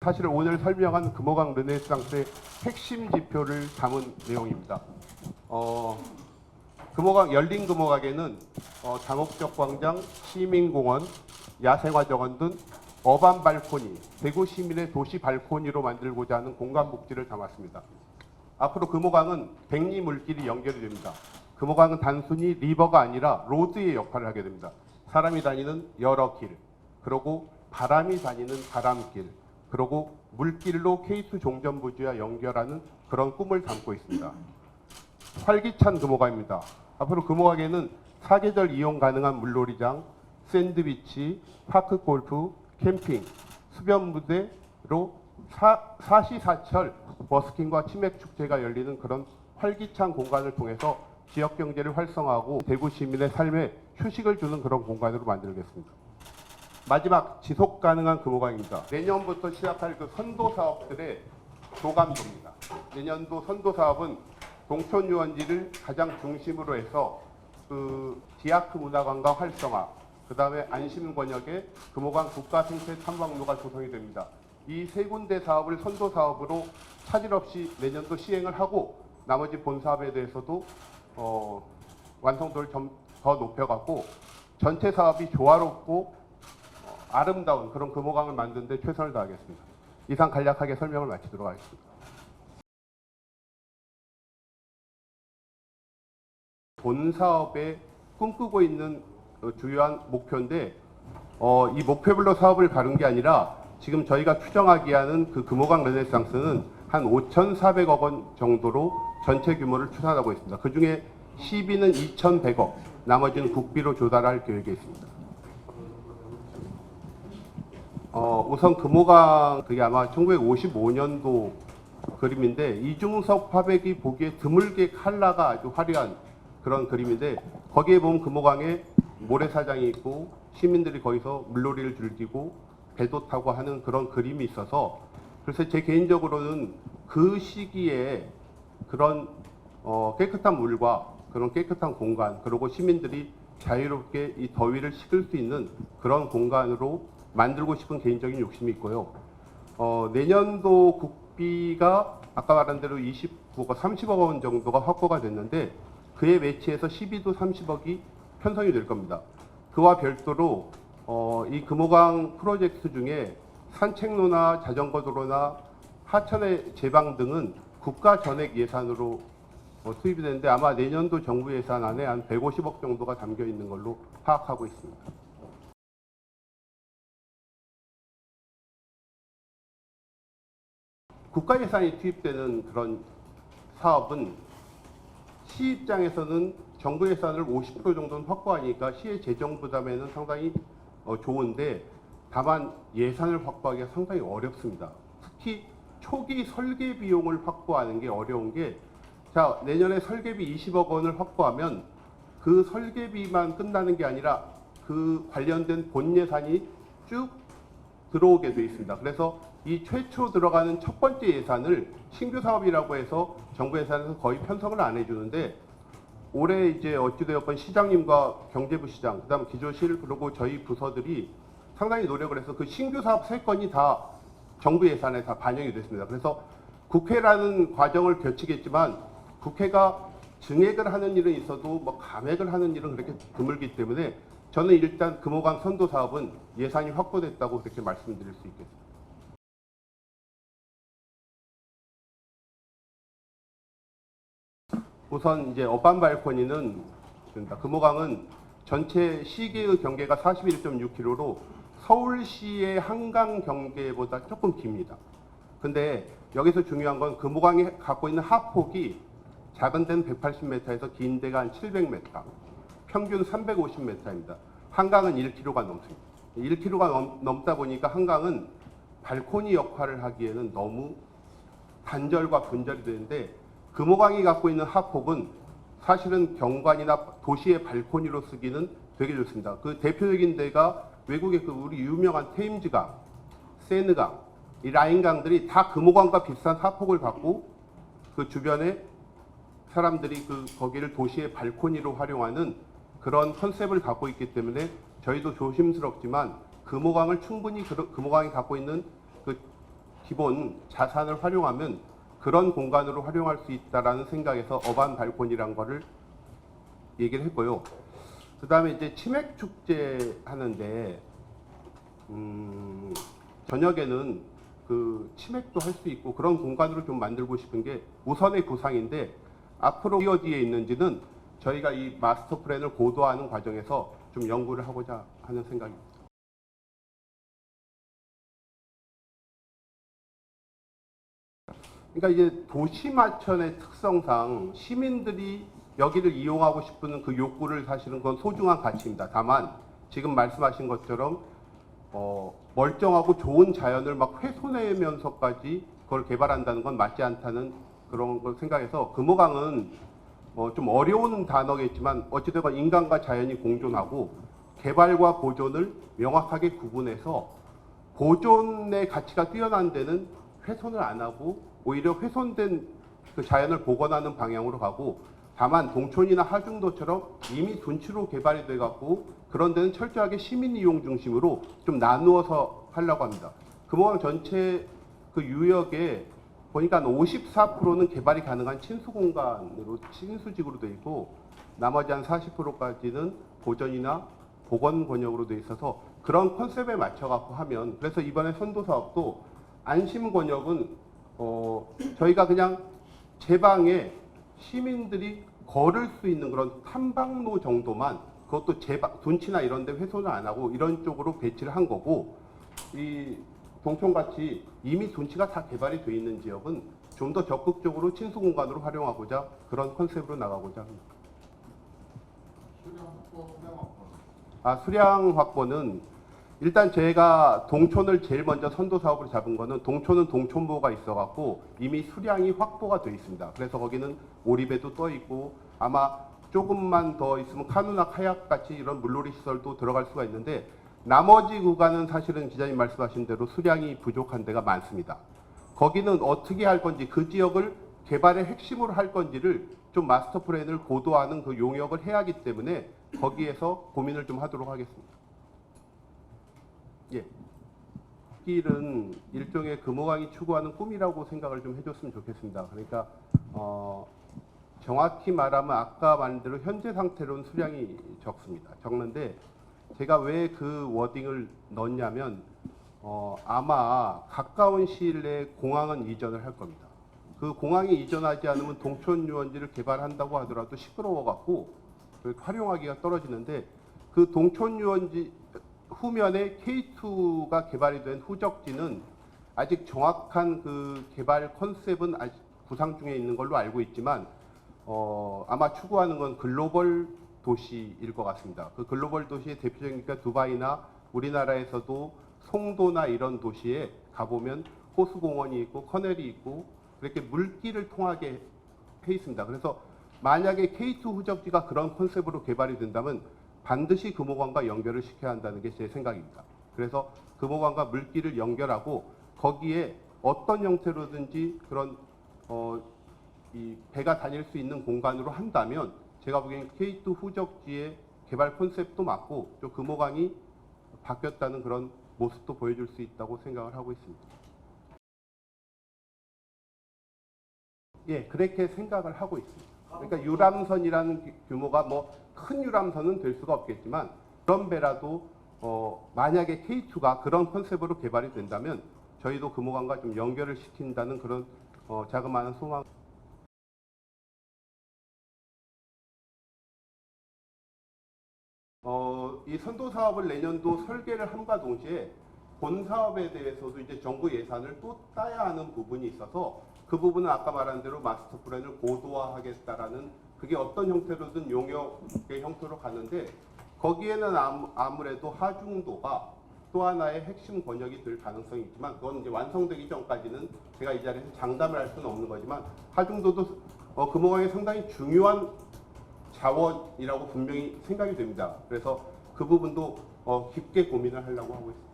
사실 오늘 설명한 금호강 르네상스의 핵심 지표를 담은 내용입니다. 열린 금호강에는 다목적 광장, 시민공원, 야생화정원 등 어반 발코니, 대구 시민의 도시 발코니로 만들고자 하는 공간 복지를 담았습니다. 앞으로 금호강은 백리 물길이 연결이 됩니다. 금호강은 단순히 리버가 아니라 로드의 역할을 하게 됩니다. 사람이 다니는 여러 길, 그리고 바람이 다니는 바람길, 그리고 물길로 K2 종전부지와 연결하는 그런 꿈을 담고 있습니다. 활기찬 금호강입니다. 앞으로 금호강에는 사계절 이용 가능한 물놀이장, 샌드위치, 파크 골프, 캠핑, 수변 무대로 사시사철 버스킹과 치맥 축제가 열리는 그런 활기찬 공간을 통해서 지역 경제를 활성화하고 대구 시민의 삶에 휴식을 주는 그런 공간으로 만들겠습니다. 마지막 지속 가능한 금호강입니다. 내년부터 시작할 그 선도 사업들의 조감도입니다. 내년도 선도 사업은 동촌 유원지를 가장 중심으로 해서 그 디아크 문화관광 활성화, 그 다음에 안심 권역에 금호강 국가 생태 탐방로가 조성이 됩니다. 이 세 군데 사업을 선도 사업으로 차질 없이 내년도 시행을 하고 나머지 본 사업에 대해서도 완성도를 좀 더 높여갖고 전체 사업이 조화롭고 아름다운 그런 금호강을 만드는 데 최선을 다하겠습니다. 이상 간략하게 설명을 마치도록 하겠습니다. 본 사업에 꿈꾸고 있는 주요한 목표인데 이 목표별로 사업을 가른 게 아니라 지금 저희가 추정하기 하는 그 금호강 르네상스는 한 5,400억 원 정도로 전체 규모를 추산하고 있습니다. 그중에 시비는 2,100억, 나머지는 국비로 조달할 계획에 있습니다. 우선 금호강 그게 아마 1955년도 그림인데 이중섭 화백이 보기에 드물게 컬러가 아주 화려한 그런 그림인데 거기에 보면 금호강에 모래사장이 있고 시민들이 거기서 물놀이를 즐기고 배도 타고 하는 그런 그림이 있어서 그래서 제 개인적으로는 그 시기에 그런 깨끗한 물과 그런 깨끗한 공간 그리고 시민들이 자유롭게 이 더위를 식을 수 있는 그런 공간으로 만들고 싶은 개인적인 욕심이 있고요. 내년도 국비가 아까 말한 대로 29억, 30억 원 정도가 확보가 됐는데 그에 매치해서 시비도 30억이 편성이 될 겁니다. 그와 별도로 이 금호강 프로젝트 중에 산책로나 자전거도로나 하천의 제방 등은 국가 전액 예산으로 투입이 되는데 아마 내년도 정부 예산안에 한 150억 정도가 담겨 있는 걸로 파악하고 있습니다. 국가 예산이 투입되는 그런 사업은 시 입장에서는 정부 예산을 50% 정도는 확보하니까 시의 재정 부담에는 상당히 좋은데 다만 예산을 확보하기가 상당히 어렵습니다. 특히 초기 설계 비용을 확보하는 게 어려운 게 자, 내년에 설계비 20억 원을 확보하면 그 설계비만 끝나는 게 아니라 그 관련된 본 예산이 쭉 들어오게 돼 있습니다. 그래서 이 최초 들어가는 첫 번째 예산을 신규 사업이라고 해서 정부 예산에서 거의 편성을 안 해주는데 올해 이제 어찌되었건 시장님과 경제부 시장, 그다음 기조실 그리고 저희 부서들이 상당히 노력을 해서 그 신규 사업 3건이 다 정부 예산에 다 반영이 됐습니다. 그래서 국회라는 과정을 거치겠지만 국회가 증액을 하는 일은 있어도 뭐 감액을 하는 일은 그렇게 드물기 때문에 저는 일단 금호강 선도 사업은 예산이 확보됐다고 그렇게 말씀드릴 수 있겠습니다. 우선 이제 어반 발코니는 금호강은 전체 시계의 경계가 41.6km로 서울시의 한강 경계보다 조금 깁니다. 근데 여기서 중요한 건 금호강이 갖고 있는 하폭이 작은 데는 180m에서 긴 데가 한 700m, 평균 350m입니다. 한강은 1km가 넘습니다. 1km가 넘다 보니까 한강은 발코니 역할을 하기에는 너무 단절과 분절이 되는데 금호강이 갖고 있는 하폭은 사실은 경관이나 도시의 발코니로 쓰기는 되게 좋습니다. 그 대표적인 데가 외국의 그 우리 유명한 테임즈강, 세느강, 이 라인강들이 다 금호강과 비슷한 하폭을 갖고 그 주변에 사람들이 거기를 도시의 발코니로 활용하는 그런 컨셉을 갖고 있기 때문에 저희도 조심스럽지만 금호강을 충분히 금호강이 갖고 있는 그 기본 자산을 활용하면 그런 공간으로 활용할 수 있다라는 생각에서 어반 발코니란 거를 얘기를 했고요. 그 다음에 이제 치맥 축제 하는데 저녁에는 그 치맥도 할 수 있고 그런 공간으로 좀 만들고 싶은 게 우선의 구상인데 앞으로 어디에 있는지는 저희가 이 마스터 플랜을 고도화하는 과정에서 좀 연구를 하고자 하는 생각입니다. 그러니까 이제 도시마천의 특성상 시민들이 여기를 이용하고 싶은 그 욕구를 사실은 그건 소중한 가치입니다. 다만 지금 말씀하신 것처럼 멀쩡하고 좋은 자연을 막 훼손하면서까지 그걸 개발한다는 건 맞지 않다는 그런 걸 생각해서 금호강은 좀 어려운 단어겠지만 어찌되건 인간과 자연이 공존하고 개발과 보존을 명확하게 구분해서 보존의 가치가 뛰어난 데는 훼손을 안 하고 오히려 훼손된 그 자연을 복원하는 방향으로 가고 다만 동촌이나 하중도처럼 이미 둔치로 개발이 돼 갖고 그런 데는 철저하게 시민 이용 중심으로 좀 나누어서 하려고 합니다. 금호강 전체 그 유역에 보니까 한 54%는 개발이 가능한 친수 공간으로 친수직으로 돼 있고 나머지 한 40%까지는 보전이나 복원 권역으로 돼 있어서 그런 컨셉에 맞춰 갖고 하면 그래서 이번에 선도 사업도 안심 권역은 저희가 그냥 제방에 시민들이 걸을 수 있는 그런 탐방로 정도만 그것도 둔치나 이런 데 훼손을 안 하고 이런 쪽으로 배치를 한 거고 이 동촌같이 이미 둔치가 다 개발이 돼 있는 지역은 좀 더 적극적으로 친수 공간으로 활용하고자 그런 컨셉으로 나가고자 합니다. 수량 확보는 일단 제가 동촌을 제일 먼저 선도 사업으로 잡은 거는 동촌은 동촌보가 있어갖고 이미 수량이 확보가 돼 있습니다. 그래서 거기는 오리배도 떠 있고 아마 조금만 더 있으면 카누나 카약 같이 이런 물놀이 시설도 들어갈 수가 있는데 나머지 구간은 사실은 기자님 말씀하신 대로 수량이 부족한 데가 많습니다. 거기는 어떻게 할 건지 그 지역을 개발의 핵심으로 할 건지를 좀 마스터 플랜을 고도화하는 그 용역을 해야 하기 때문에 거기에서 고민을 좀 하도록 하겠습니다. 예. 길은 일종의 금호강이 추구하는 꿈이라고 생각을 좀 해줬으면 좋겠습니다. 그러니까 정확히 말하면 아까 말한 대로 현재 상태로는 수량이 적습니다. 적는데 제가 왜 그 워딩을 넣었냐면 아마 가까운 시일 내에 공항은 이전을 할 겁니다. 그 공항이 이전하지 않으면 동촌 유원지를 개발한다고 하더라도 시끄러워 갖고 활용하기가 떨어지는데 그 동촌 유원지 후면에 K2가 개발이 된 후적지는 아직 정확한 그 개발 컨셉은 아직 구상 중에 있는 걸로 알고 있지만 아마 추구하는 건 글로벌 도시일 것 같습니다. 그 글로벌 도시의 대표적이니까 두바이나 우리나라에서도 송도나 이런 도시에 가보면 호수공원이 있고 커넬이 있고 그렇게 물길을 통하게 해 있습니다. 그래서 만약에 K2 후적지가 그런 컨셉으로 개발이 된다면 반드시 금호강과 연결을 시켜야 한다는 게 제 생각입니다. 그래서 금호강과 물길을 연결하고 거기에 어떤 형태로든지 그런 이 배가 다닐 수 있는 공간으로 한다면 제가 보기엔 K2 후적지의 개발 컨셉도 맞고 또 금호강이 바뀌었다는 그런 모습도 보여줄 수 있다고 생각을 하고 있습니다. 예, 그렇게 생각을 하고 있습니다. 그러니까 유람선이라는 규모가 뭐 큰 유람선은 될 수가 없겠지만 그런 배라도 만약에 K2가 그런 컨셉으로 개발이 된다면 저희도 금호강과 좀 연결을 시킨다는 그런 자그마한 소망. 이 선도 사업을 내년도 설계를 함과 동시에 본 사업에 대해서도 이제 정부 예산을 또 따야 하는 부분이 있어서 그 부분은 아까 말한 대로 마스터 플랜을 고도화하겠다라는 그게 어떤 형태로든 용역의 형태로 가는데 거기에는 아무래도 하중도가 또 하나의 핵심 권역이 될 가능성이 있지만 그건 이제 완성되기 전까지는 제가 이 자리에서 장담을 할 수는 없는 거지만 하중도도 금호강에 상당히 중요한 자원이라고 분명히 생각이 됩니다. 그래서 그 부분도 깊게 고민을 하려고 하고 있습니다.